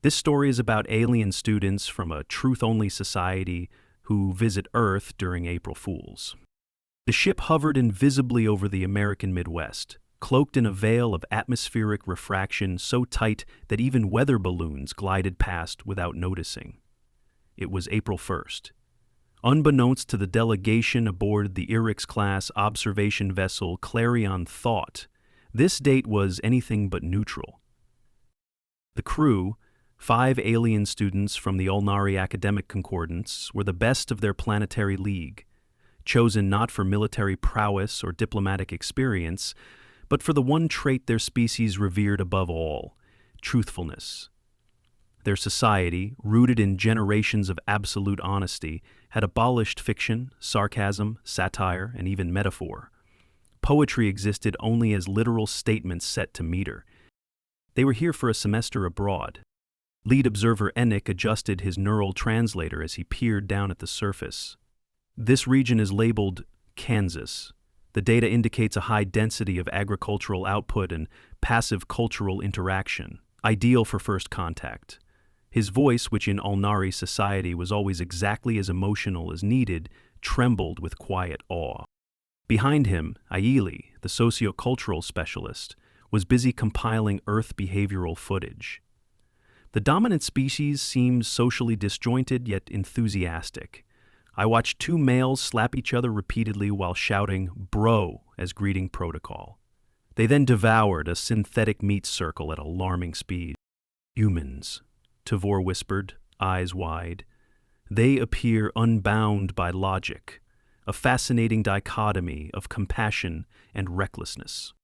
This story is about alien students from a truth-only society who visit Earth during April Fools. The ship hovered invisibly over the American Midwest, cloaked in a veil of atmospheric refraction so tight that even weather balloons glided past without noticing. It was April 1st. Unbeknownst to the delegation aboard the Irix-class observation vessel Clarion Thought, this date was anything but neutral. The crew, 5 alien students from the Ulnari Academic Concordance, were the best of their planetary league, chosen not for military prowess or diplomatic experience, but for the one trait their species revered above all: truthfulness. Their society, rooted in generations of absolute honesty, had abolished fiction, sarcasm, satire, and even metaphor. Poetry existed only as literal statements set to meter. They were here for a semester abroad. Lead observer Enick adjusted his neural translator as he peered down at the surface. This region is labeled Kansas. The data indicates a high density of agricultural output and passive cultural interaction, ideal for first contact. His voice, which in Ulnari society was always exactly as emotional as needed, trembled with quiet awe. Behind him, Aili, the sociocultural specialist, was busy compiling Earth behavioral footage. The dominant species seemed socially disjointed yet enthusiastic. I watched 2 males slap each other repeatedly while shouting "bro" as greeting protocol. They then devoured a synthetic meat circle at alarming speed. "Humans," Tavor whispered, eyes wide. "They appear unbound by logic, a fascinating dichotomy of compassion and recklessness."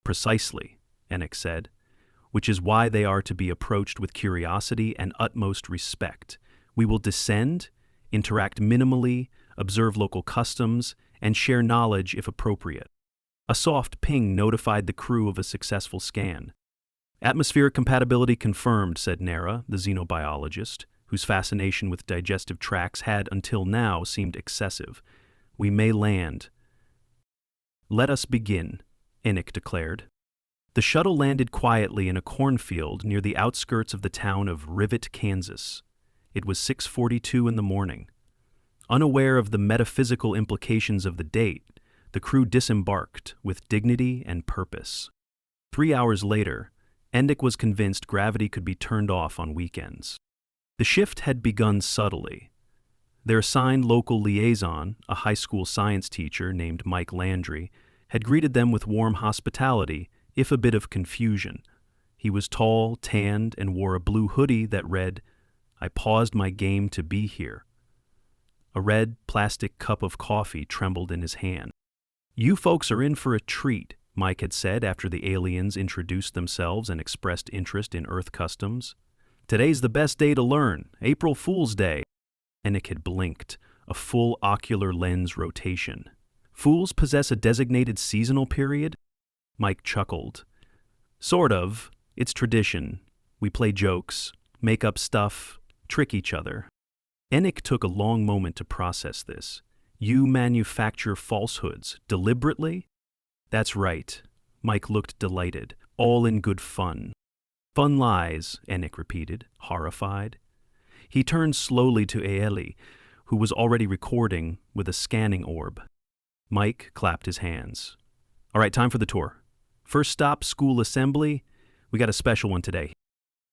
"Precisely," Enick said, "which is why they are to be approached with curiosity and utmost respect. We will descend, interact minimally, observe local customs, and share knowledge if appropriate." A soft ping notified the crew of a successful scan. "Atmospheric compatibility confirmed," said Nera, the xenobiologist, whose fascination with digestive tracts had until now seemed excessive. "We may land." "Let us begin," Enick declared. The shuttle landed quietly in a cornfield near the outskirts of the town of Rivet, Kansas. It was 6:42 in the morning. Unaware of the metaphysical implications of the date, the crew disembarked with dignity and purpose. 3 hours later, Enick was convinced gravity could be turned off on weekends. The shift had begun subtly. Their assigned local liaison, a high school science teacher named Mike Landry, had greeted them with warm hospitality, if a bit of confusion. He was tall, tanned, and wore a blue hoodie that read, "I paused my game to be here." A red, plastic cup of coffee trembled in his hand. "You folks are in for a treat," Mike had said after the aliens introduced themselves and expressed interest in Earth customs. "Today's the best day to learn, April Fool's Day." Enick had blinked, a full ocular lens rotation. "Fools possess a designated seasonal period?" Mike chuckled. "Sort of. It's tradition. We play jokes, make up stuff, trick each other." Enick took a long moment to process this. "You manufacture falsehoods, deliberately?" "That's right." Mike looked delighted. "All in good fun." "Fun lies," Enick repeated, horrified. He turned slowly to Aeli, who was already recording with a scanning orb. Mike clapped his hands. "All right, time for the tour. First stop, school assembly. We got a special one today."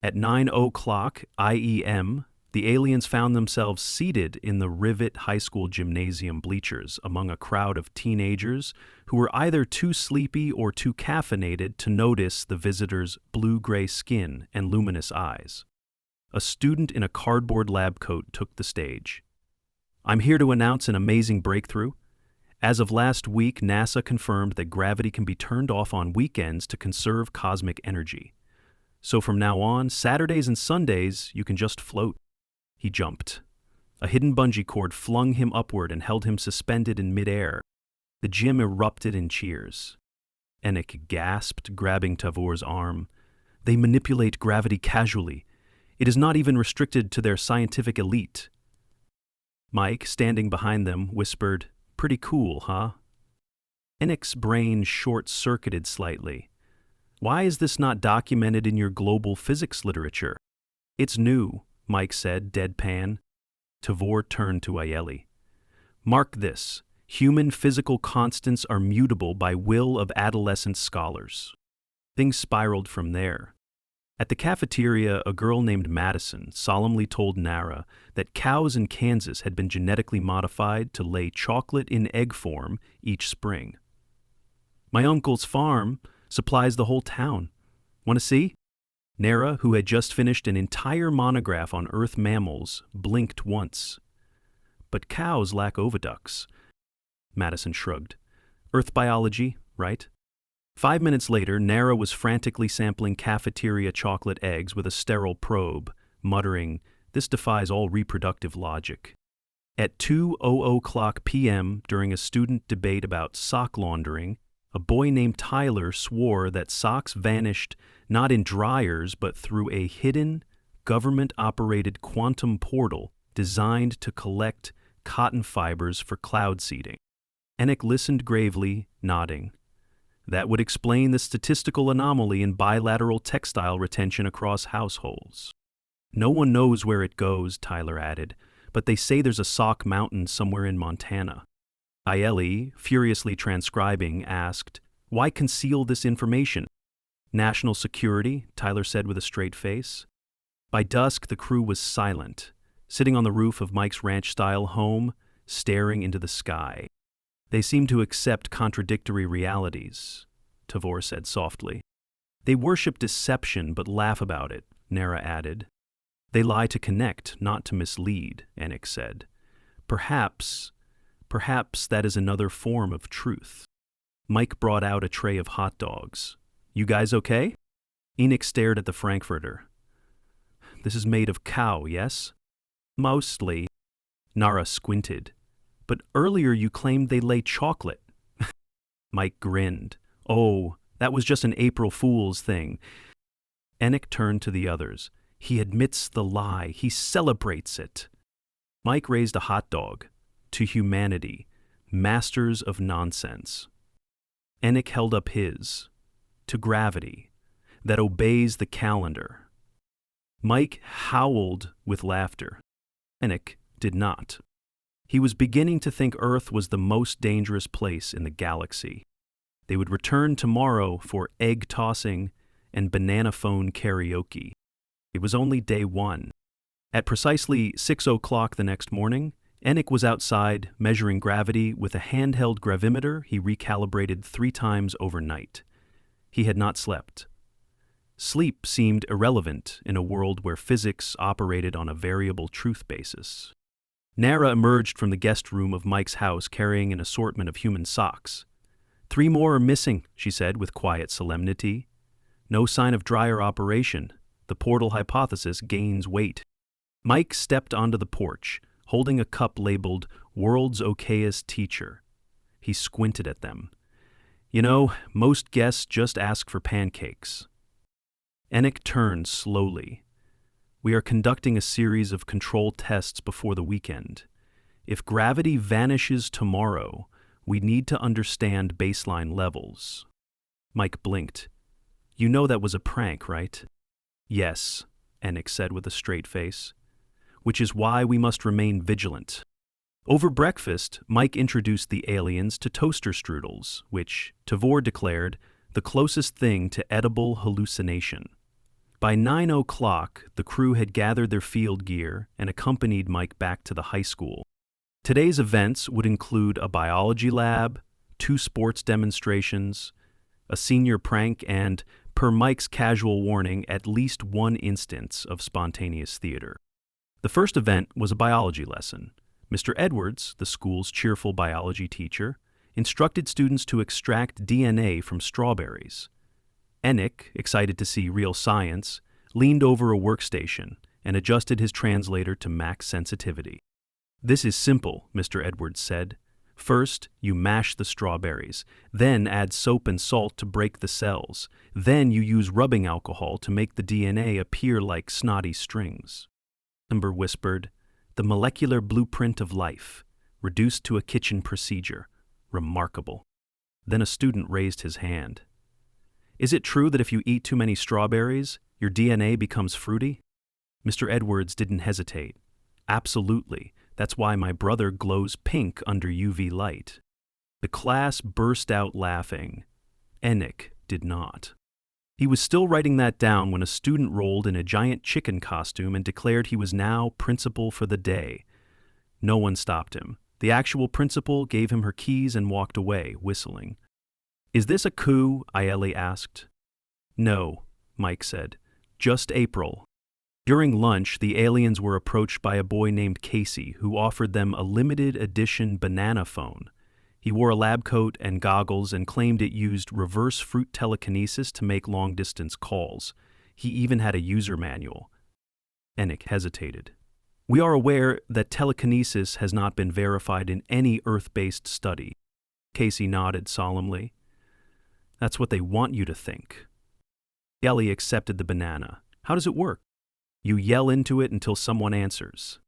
At 9:00 IEM, the aliens found themselves seated in the Rivet High School gymnasium bleachers among a crowd of teenagers who were either too sleepy or too caffeinated to notice the visitors' blue-gray skin and luminous eyes. A student in a cardboard lab coat took the stage. "I'm here to announce an amazing breakthrough. As of last week, NASA confirmed that gravity can be turned off on weekends to conserve cosmic energy. So from now on, Saturdays and Sundays, you can just float." He jumped. A hidden bungee cord flung him upward and held him suspended in midair. The gym erupted in cheers. Enick gasped, grabbing Tavor's arm. "They manipulate gravity casually. It is not even restricted to their scientific elite." Mike, standing behind them, whispered, "Pretty cool, huh?" Enick's brain short-circuited slightly. "Why is this not documented in your global physics literature?" It's new, Mike said, deadpan. Tavor turned to Ayeli. Mark this. Human physical constants are mutable by will of adolescent scholars. Things spiraled from there. At the cafeteria, a girl named Madison solemnly told Nara that cows in Kansas had been genetically modified to lay chocolate in egg form each spring. My uncle's farm supplies the whole town. Want to see? Nara, who had just finished an entire monograph on Earth mammals, blinked once. But cows lack oviducts. Madison shrugged. Earth biology, right? 5 minutes later, Nara was frantically sampling cafeteria chocolate eggs with a sterile probe, muttering, "This defies all reproductive logic." At 2:00 p.m., during a student debate about sock laundering, a boy named Tyler swore that socks vanished not in dryers but through a hidden, government-operated quantum portal designed to collect cotton fibers for cloud seeding. Enoch listened gravely, nodding. That would explain the statistical anomaly in bilateral textile retention across households. No one knows where it goes, Tyler added, but they say there's a sock mountain somewhere in Montana. Ayeli, furiously transcribing, asked, "Why conceal this information?" "National security," Tyler said with a straight face. By dusk, the crew was silent, sitting on the roof of Mike's ranch-style home, staring into the sky. They seem to accept contradictory realities, Tavor said softly. They worship deception but laugh about it, Nara added. They lie to connect, not to mislead, Enoch said. Perhaps that is another form of truth. Mike brought out a tray of hot dogs. You guys okay? Enoch stared at the Frankfurter. This is made of cow, yes? Mostly. Nara squinted. But earlier you claimed they lay chocolate. Mike grinned. Oh, that was just an April Fool's thing. Enoch turned to the others. He admits the lie. He celebrates it. Mike raised a hot dog. To humanity. Masters of nonsense. Enoch held up his. To gravity. That obeys the calendar. Mike howled with laughter. Enoch did not. He was beginning to think Earth was the most dangerous place in the galaxy. They would return tomorrow for egg tossing and banana phone karaoke. It was only day one. At precisely 6:00 the next morning, Enoch was outside measuring gravity with a handheld gravimeter he recalibrated 3 times overnight. He had not slept. Sleep seemed irrelevant in a world where physics operated on a variable truth basis. Nara emerged from the guest room of Mike's house carrying an assortment of human socks. 3 more are missing, she said with quiet solemnity. No sign of dryer operation. The portal hypothesis gains weight. Mike stepped onto the porch, holding a cup labeled World's Okayest Teacher. He squinted at them. You know, most guests just ask for pancakes. Enoch turned slowly. We are conducting a series of control tests before the weekend. If gravity vanishes tomorrow, we need to understand baseline levels. Mike blinked. You know that was a prank, right? Yes, Enoch said with a straight face. Which is why we must remain vigilant. Over breakfast, Mike introduced the aliens to toaster strudels, which, Tavor declared, the closest thing to edible hallucination. By 9:00, the crew had gathered their field gear and accompanied Mike back to the high school. Today's events would include a biology lab, 2 sports demonstrations, a senior prank, and, per Mike's casual warning, at least 1 instance of spontaneous theater. The first event was a biology lesson. Mr. Edwards, the school's cheerful biology teacher, instructed students to extract DNA from strawberries. Enoch, excited to see real science, leaned over a workstation and adjusted his translator to max sensitivity. This is simple, Mr. Edwards said. First, you mash the strawberries, then add soap and salt to break the cells, then you use rubbing alcohol to make the DNA appear like snotty strings. Amber whispered, the molecular blueprint of life, reduced to a kitchen procedure. Remarkable. Then a student raised his hand. Is it true that if you eat too many strawberries, your DNA becomes fruity? Mr. Edwards didn't hesitate. Absolutely. That's why my brother glows pink under UV light. The class burst out laughing. Enoch did not. He was still writing that down when a student rolled in a giant chicken costume and declared he was now principal for the day. No one stopped him. The actual principal gave him her keys and walked away, whistling. "Is this a coup?" Ayeli asked. "No," Mike said. "Just April." During lunch, the aliens were approached by a boy named Casey, who offered them a limited edition banana phone. He wore a lab coat and goggles and claimed it used reverse fruit telekinesis to make long-distance calls. He even had a user manual. Enoch hesitated. "We are aware that telekinesis has not been verified in any Earth-based study." Casey nodded solemnly. "That's what they want you to think." Ellie accepted the banana. "How does it work?" "You yell into it until someone answers."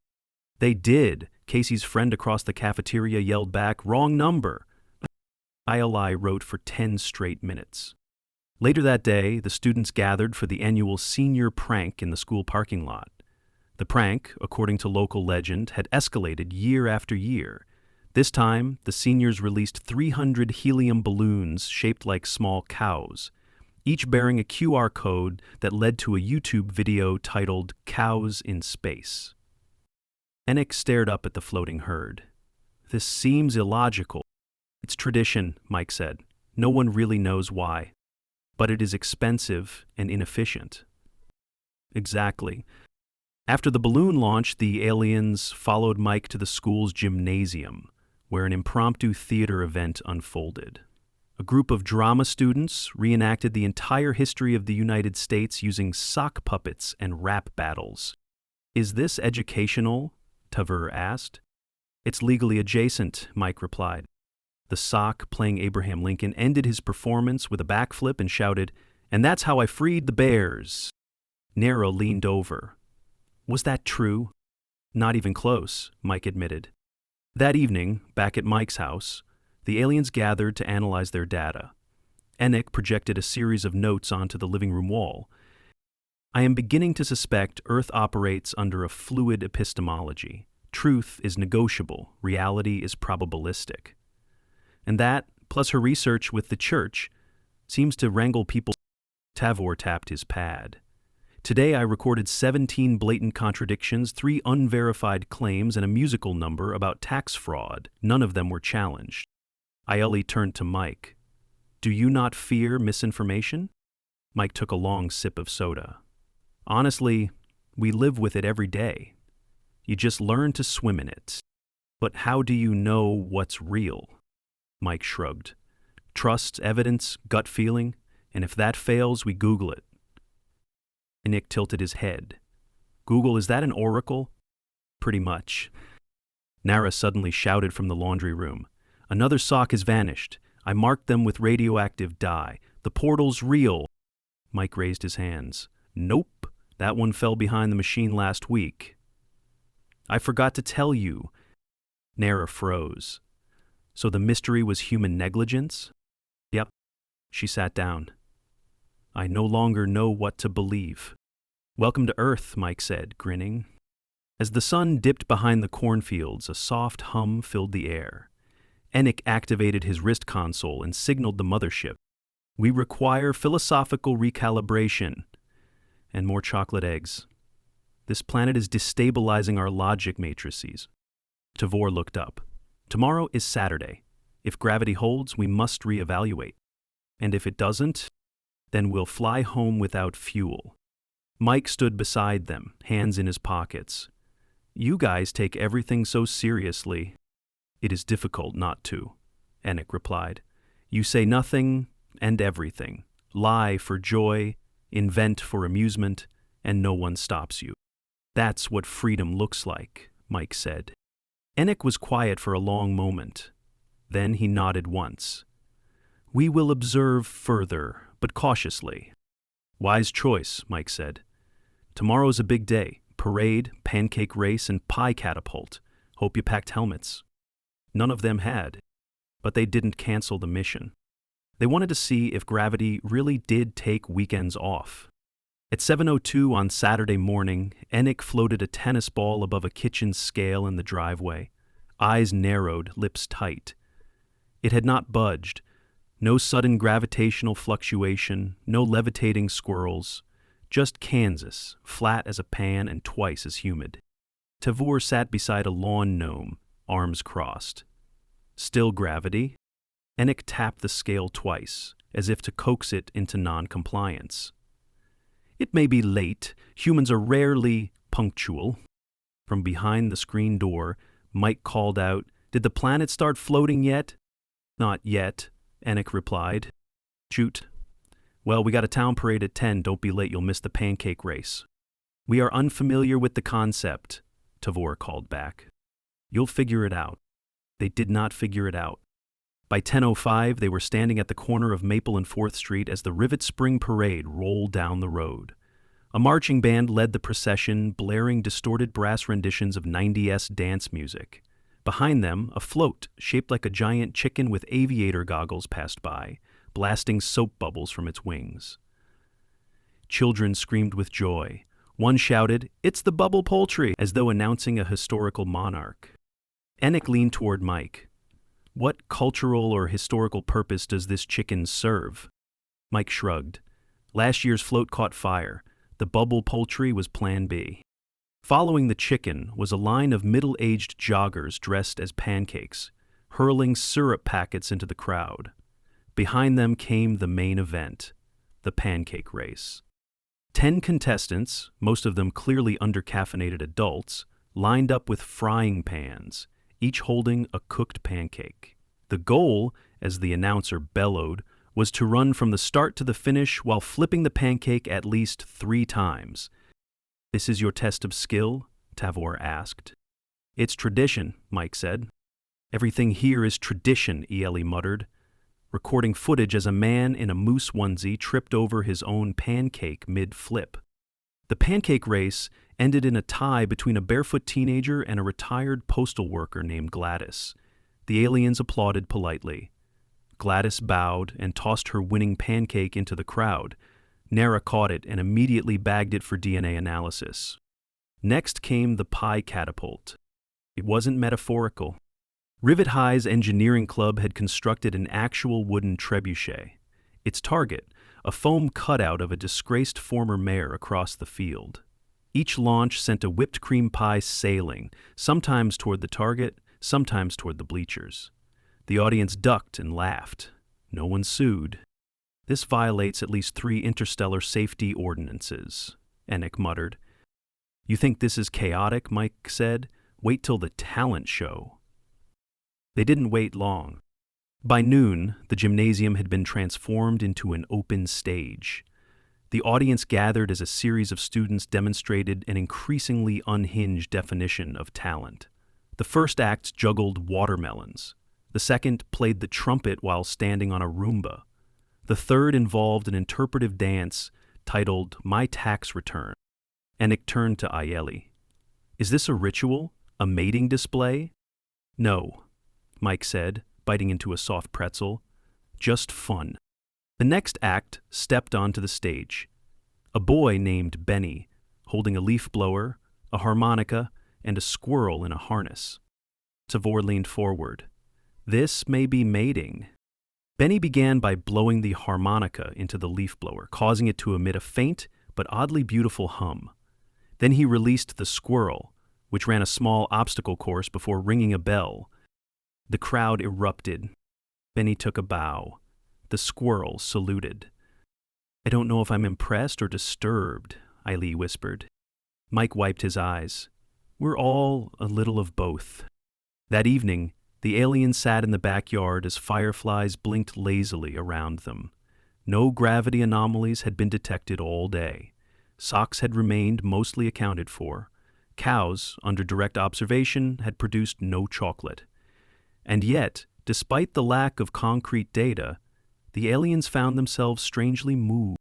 "They did." Casey's friend across the cafeteria yelled back, "Wrong number." ILI wrote for 10 straight minutes. Later that day, the students gathered for the annual senior prank in the school parking lot. The prank, according to local legend, had escalated year after year. This time, the seniors released 300 helium balloons shaped like small cows, each bearing a QR code that led to a YouTube video titled "Cows in Space." Enoch stared up at the floating herd. "This seems illogical." "It's tradition," Mike said. "No one really knows why. But it is expensive and inefficient." Exactly. After the balloon launch, the aliens followed Mike to the school's gymnasium, where an impromptu theater event unfolded. A group of drama students reenacted the entire history of the United States using sock puppets and rap battles. "Is this educational?" Tavur asked. "It's legally adjacent," Mike replied. The sock, playing Abraham Lincoln, ended his performance with a backflip and shouted, "And that's how I freed the bears." Nero leaned over. "Was that true?" "Not even close," Mike admitted. That evening, back at Mike's house, the aliens gathered to analyze their data. Enoch projected a series of notes onto the living room wall. "I am beginning to suspect Earth operates under a fluid epistemology. Truth is negotiable, reality is probabilistic." And that, plus her research with the church, seems to wrangle people. Tavor tapped his pad. "Today I recorded 17 blatant contradictions, 3 unverified claims, and a musical number about tax fraud. None of them were challenged." Ayeli turned to Mike. "Do you not fear misinformation?" Mike took a long sip of soda. "Honestly, we live with it every day. You just learn to swim in it. But how do you know what's real?" Mike shrugged. "Trust, evidence, gut feeling, and if that fails, we Google it." Nick tilted his head. "Google, is that an oracle?" "Pretty much." Nara suddenly shouted from the laundry room. "Another sock has vanished. I marked them with radioactive dye. The portal's real." Mike raised his hands. "Nope, that one fell behind the machine last week." "I forgot to tell you." Nara froze. "So the mystery was human negligence?" "Yep." She sat down. "I no longer know what to believe." "Welcome to Earth," Mike said, grinning. As the sun dipped behind the cornfields, a soft hum filled the air. Enoch activated his wrist console and signaled the mothership. "We require philosophical recalibration." "And more chocolate eggs. This planet is destabilizing our logic matrices." Tavor looked up. "Tomorrow is Saturday. If gravity holds, we must reevaluate. And if it doesn't, then we'll fly home without fuel." Mike stood beside them, hands in his pockets. "You guys take everything so seriously." "It is difficult not to," Enoch replied. "You say nothing and everything. Lie for joy, invent for amusement, and no one stops you. That's what freedom looks like," Mike said. Enoch was quiet for a long moment. Then he nodded once. "We will observe further, but cautiously." "Wise choice," Mike said. "Tomorrow's a big day. Parade, pancake race, and pie catapult. Hope you packed helmets." None of them had, but they didn't cancel the mission. They wanted to see if gravity really did take weekends off. At 7:02 on Saturday morning, Enoch floated a tennis ball above a kitchen scale in the driveway, eyes narrowed, lips tight. It had not budged. No sudden gravitational fluctuation, no levitating squirrels. Just Kansas, flat as a pan and twice as humid. Tavor sat beside a lawn gnome, arms crossed. Still gravity? Enoch tapped the scale twice, as if to coax it into non-compliance. It may be late. Humans are rarely punctual. From behind the screen door, Mike called out, "Did the planet start floating yet?" "Not yet," Enoch replied. "Shoot. Well, we got a town parade at 10. Don't be late. You'll miss the pancake race." "We are unfamiliar with the concept," Tavor called back. "You'll figure it out." They did not figure it out. By 10:05, they were standing at the corner of Maple and 4th Street as the Rivet Spring Parade rolled down the road. A marching band led the procession, blaring distorted brass renditions of 90s dance music. Behind them, a float shaped like a giant chicken with aviator goggles passed by, blasting soap bubbles from its wings. Children screamed with joy. One shouted, "It's the bubble poultry," as though announcing a historical monarch. Enoch leaned toward Mike. "What cultural or historical purpose does this chicken serve?" Mike shrugged. "Last year's float caught fire. The bubble poultry was Plan B." Following the chicken was a line of middle-aged joggers dressed as pancakes, hurling syrup packets into the crowd. Behind them came the main event, the pancake race. 10 contestants, most of them clearly under-caffeinated adults, lined up with frying pans, each holding a cooked pancake. The goal, as the announcer bellowed, was to run from the start to the finish while flipping the pancake at least 3 times. "This is your test of skill?" Tavor asked. "It's tradition," Mike said. "Everything here is tradition," Eli muttered, recording footage as a man in a moose onesie tripped over his own pancake mid-flip. The pancake race ended in a tie between a barefoot teenager and a retired postal worker named Gladys. The aliens applauded politely. Gladys bowed and tossed her winning pancake into the crowd. Nara caught it and immediately bagged it for DNA analysis. Next came the pie catapult. It wasn't metaphorical. Rivet High's engineering club had constructed an actual wooden trebuchet. Its target, a foam cutout of a disgraced former mayor across the field. Each launch sent a whipped cream pie sailing, sometimes toward the target, sometimes toward the bleachers. The audience ducked and laughed. No one sued. "This violates at least 3 interstellar safety ordinances," Enoch muttered. "You think this is chaotic?" Mike said. "Wait till the talent show." They didn't wait long. By noon, the gymnasium had been transformed into an open stage. The audience gathered as a series of students demonstrated an increasingly unhinged definition of talent. The first act juggled watermelons. The second played the trumpet while standing on a Roomba. The third involved an interpretive dance titled "My Tax Return." Enoch turned to Aieli. "Is this a ritual? A mating display?" "No," Mike said, biting into a soft pretzel. "Just fun." The next act stepped onto the stage. A boy named Benny, holding a leaf blower, a harmonica, and a squirrel in a harness. Tavor leaned forward. "This may be mating." Benny began by blowing the harmonica into the leaf blower, causing it to emit a faint but oddly beautiful hum. Then he released the squirrel, which ran a small obstacle course before ringing a bell. The crowd erupted. Benny took a bow. The squirrel saluted. "I don't know if I'm impressed or disturbed," Ailee whispered. Mike wiped his eyes. "We're all a little of both." That evening, the aliens sat in the backyard as fireflies blinked lazily around them. No gravity anomalies had been detected all day. Socks had remained mostly accounted for. Cows, under direct observation, had produced no chocolate. And yet, despite the lack of concrete data, the aliens found themselves strangely moved.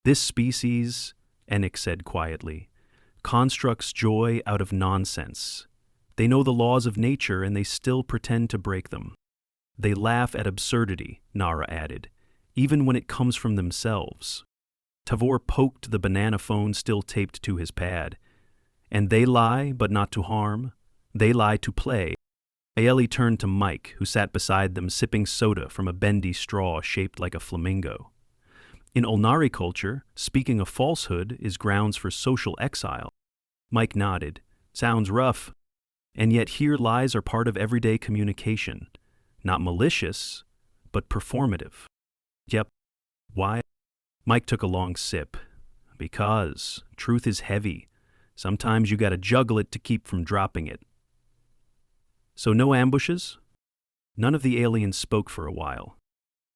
"This species," Enoch said quietly, "constructs joy out of nonsense. They know the laws of nature and they still pretend to break them. They laugh at absurdity," Nara added, "even when it comes from themselves." Tavor poked the banana phone still taped to his pad. And they lie, but not to harm. They lie to play. Aeli turned to Mike, who sat beside them sipping soda from a bendy straw shaped like a flamingo. In Ulnari culture, speaking a falsehood is grounds for social exile. Mike nodded. Sounds rough. And yet here lies are part of everyday communication. Not malicious, but performative. Yep. Why? Mike took a long sip. Because truth is heavy. Sometimes you gotta juggle it to keep from dropping it. So no ambushes? None of the aliens spoke for a while.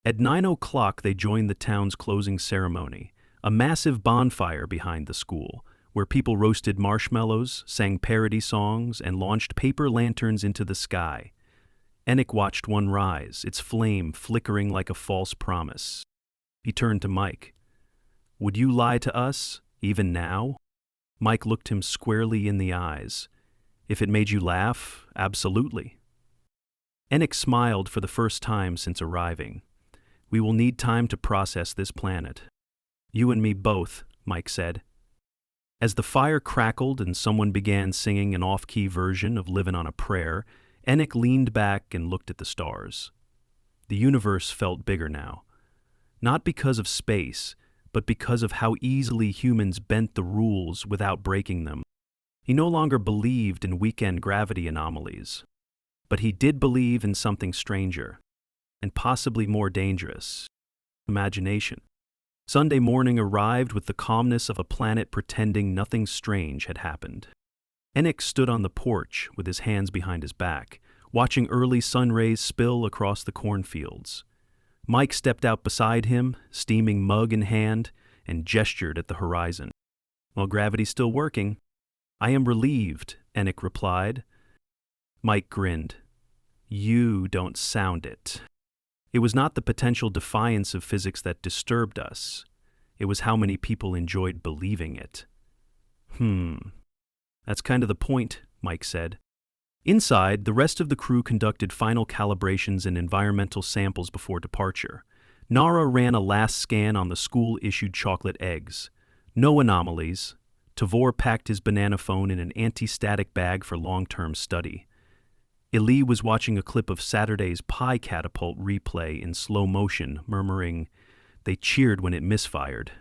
At 9 o'clock they joined the town's closing ceremony, a massive bonfire behind the school, where people roasted marshmallows, sang parody songs, and launched paper lanterns into the sky. Enoch watched one rise, its flame flickering like a false promise. He turned to Mike. Would you lie to us, even now? Mike looked him squarely in the eyes. If it made you laugh, absolutely. Enoch smiled for the first time since arriving. We will need time to process this planet. You and me both, Mike said. As the fire crackled and someone began singing an off-key version of Livin' on a Prayer, Enoch leaned back and looked at the stars. The universe felt bigger now. Not because of space, but because of how easily humans bent the rules without breaking them. He no longer believed in weekend gravity anomalies, but he did believe in something stranger, and possibly more dangerous: imagination. Sunday morning arrived with the calmness of a planet pretending nothing strange had happened. Enoch stood on the porch with his hands behind his back, watching early sun rays spill across the cornfields. Mike stepped out beside him, steaming mug in hand, and gestured at the horizon. Well, gravity's still working. I am relieved, Enoch replied. Mike grinned. You don't sound it. It was not the potential defiance of physics that disturbed us. It was how many people enjoyed believing it. That's kind of the point, Mike said. Inside, the rest of the crew conducted final calibrations and environmental samples before departure. Nara ran a last scan on the school-issued chocolate eggs. No anomalies. Tavor packed his banana phone in an anti-static bag for long-term study. Eli was watching a clip of Saturday's Pie Catapult replay in slow motion, murmuring, "They cheered when it misfired."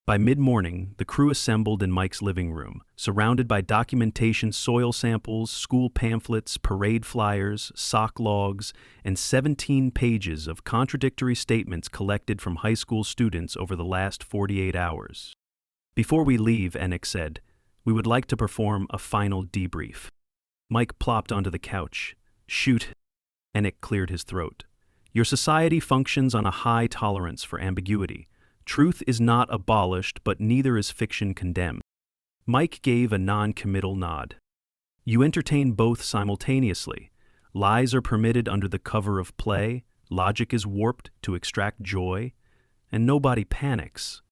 By mid-morning, the crew assembled in Mike's living room, surrounded by documentation, soil samples, school pamphlets, parade flyers, sock logs, and 17 pages of contradictory statements collected from high school students over the last 48 hours. Before we leave, Enoch said, we would like to perform a final debrief. Mike plopped onto the couch. Shoot. Enoch cleared his throat. Your society functions on a high tolerance for ambiguity. Truth is not abolished, but neither is fiction condemned. Mike gave a non-committal nod. You entertain both simultaneously. Lies are permitted under the cover of play, logic is warped to extract joy, and nobody panics.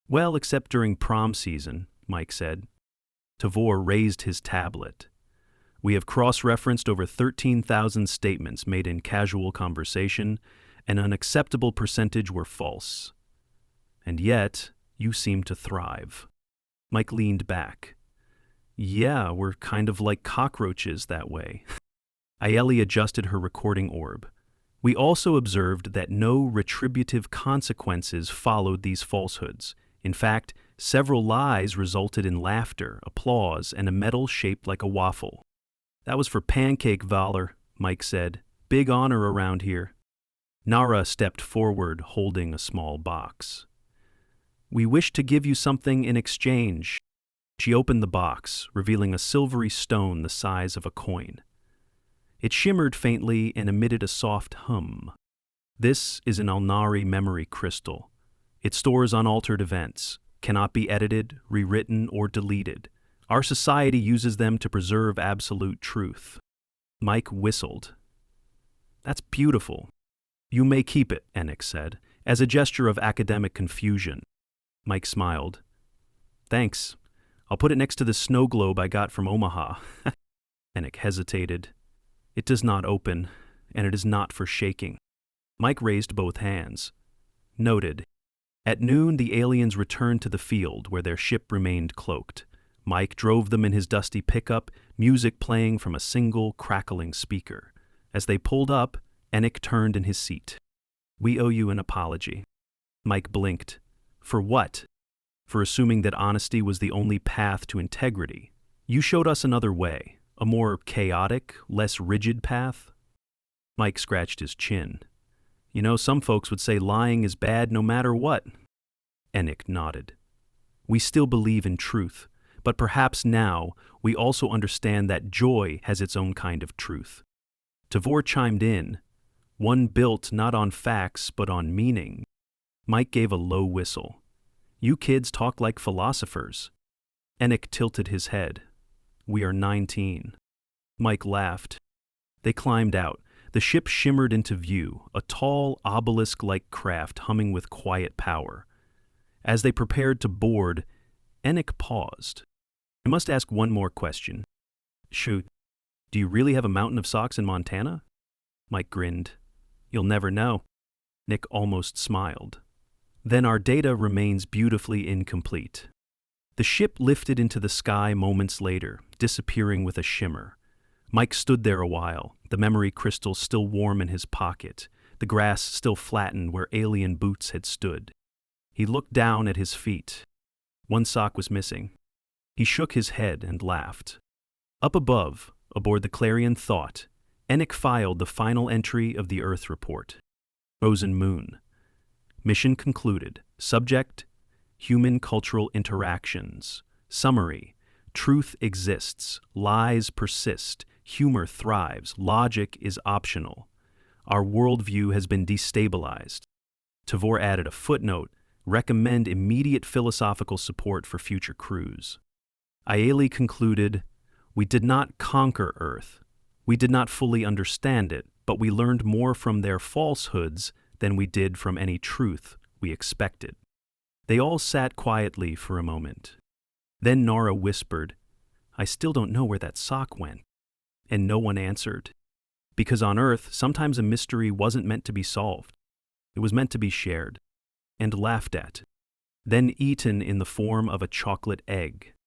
Well, except during prom season, Mike said. Tavor raised his tablet. We have cross-referenced over 13,000 statements made in casual conversation, and an acceptable percentage were false. And yet, you seem to thrive. Mike leaned back. Yeah, we're kind of like cockroaches that way. Aeli adjusted her recording orb. We also observed that no retributive consequences followed these falsehoods. In fact, several lies resulted in laughter, applause, and a medal shaped like a waffle. That was for pancake valor, Mike said. Big honor around here. Nara stepped forward, holding a small box. We wish to give you something in exchange. She opened the box, revealing a silvery stone the size of a coin. It shimmered faintly and emitted a soft hum. This is an Ulnari memory crystal. It stores unaltered events, cannot be edited, rewritten, or deleted. Our society uses them to preserve absolute truth. Mike whistled. That's beautiful. You may keep it, Enoch said, as a gesture of academic confusion. Mike smiled. Thanks. I'll put it next to the snow globe I got from Omaha. Enoch hesitated. It does not open, and it is not for shaking. Mike raised both hands. Noted. At noon, the aliens returned to the field where their ship remained cloaked. Mike drove them in his dusty pickup, music playing from a single crackling speaker. As they pulled up, Enoch turned in his seat. "We owe you an apology." Mike blinked. "For what?" "For assuming that honesty was the only path to integrity. You showed us another way, a more chaotic, less rigid path." Mike scratched his chin. "You know, some folks would say lying is bad no matter what." Enoch nodded. "We still believe in truth, but perhaps now we also understand that joy has its own kind of truth." Tavor chimed in, "One built not on facts but on meaning." Mike gave a low whistle. "You kids talk like philosophers." Enoch tilted his head. "We are 19. Mike laughed. They climbed out. The ship shimmered into view, a tall, obelisk-like craft humming with quiet power. As they prepared to board, Enoch paused. "I must ask one more question." "Shoot. Do you really have a mountain of socks in Montana?" Mike grinned. "You'll never know." Nick almost smiled. "Then our data remains beautifully incomplete." The ship lifted into the sky moments later, disappearing with a shimmer. Mike stood there a while, the memory crystal still warm in his pocket, the grass still flattened where alien boots had stood. He looked down at his feet. One sock was missing. He shook his head and laughed. Up above, aboard the Clarion Thought, Enoch filed the final entry of the Earth report. Frozen Moon. Mission concluded. Subject: human cultural interactions. Summary: truth exists, lies persist, humor thrives, logic is optional. Our worldview has been destabilized. Tavor added a footnote: recommend immediate philosophical support for future crews. Ailey concluded, "We did not conquer Earth. We did not fully understand it, but we learned more from their falsehoods than we did from any truth we expected." They all sat quietly for a moment. Then Nora whispered, "I still don't know where that sock went." And no one answered. Because on Earth, sometimes a mystery wasn't meant to be solved. It was meant to be shared and laughed at, then eaten in the form of a chocolate egg.